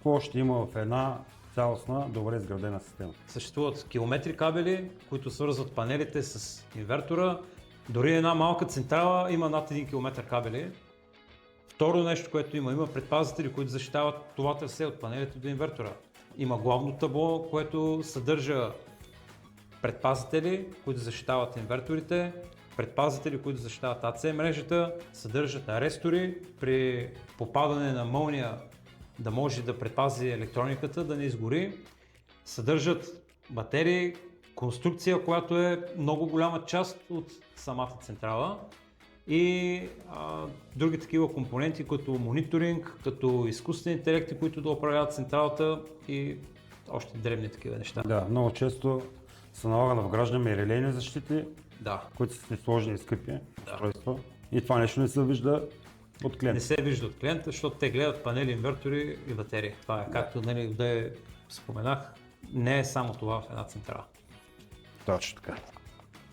Какво ще има в една цялостна, добре изградена система? Съществуват километри кабели, които свързват панелите с инвертора. Дори една малка централа има над 1 км кабели. Второ нещо, което има предпазители, които защитават това трасе от панелите до инвертора. Има главно табло, което съдържа предпазители, които защитават инверторите, предпазители, които защитават АЦ мрежата, съдържат арестори при попадане на мълния да може да предпази електрониката, да не изгори. Съдържат батерии, конструкция, която е много голяма част от самата централа и други такива компоненти, като мониторинг, като изкуствени интелекти, които да управляват централата и още дребни такива неща. Да, много често се налага да вграждаме и релейни защити, Да. които са сложни и скъпи устройства. И това нещо не се вижда от клиента. Не се вижда от клиента, защото те гледат панели, инвертори и батерии. Това е както споменах, не е само това в една централа. Точно така.